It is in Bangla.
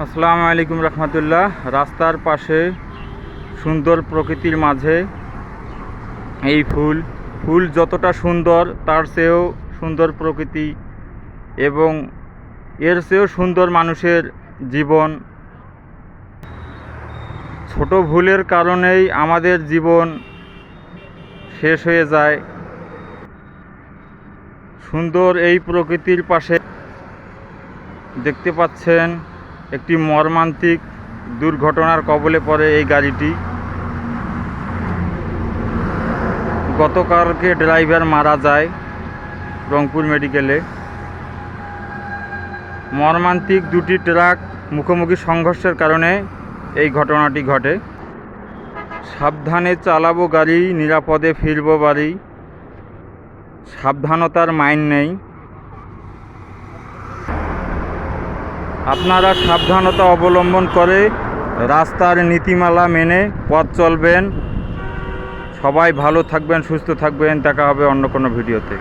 আসসালামু আলাইকুম রহমতুল্লাহ। রাস্তার পাশে সুন্দর প্রকৃতির মাঝে এই ফুল যতটা সুন্দর তার চেয়েও সুন্দর প্রকৃতি এবং এর চেয়েও সুন্দর মানুষের জীবন। ছোট ভুলের কারণেই আমাদের জীবন শেষ হয়ে যায়। সুন্দর এই প্রকৃতির পাশে দেখতে পাচ্ছেন একটি মর্মান্তিক দুর্ঘটনার কবলে পড়ে এই গাড়িটি। গতকালকে ড্রাইভার মারা যায় রংপুর মেডিকেলে। মর্মান্তিক দুটি ট্রাক মুখোমুখি সংঘর্ষের কারণে এই ঘটনাটি ঘটে। সাবধানে চালাবো গাড়ি, নিরাপদে ফিরবো বাড়ি। সাবধানতার মাইন নেই। আপনারা সাবধানতা অবলম্বন করে রাস্তার নীতিমালা মেনে পথ চলবেন। সবাই ভালো থাকবেন, সুস্থ থাকবেন। দেখা হবে অন্য কোনো ভিডিওতে।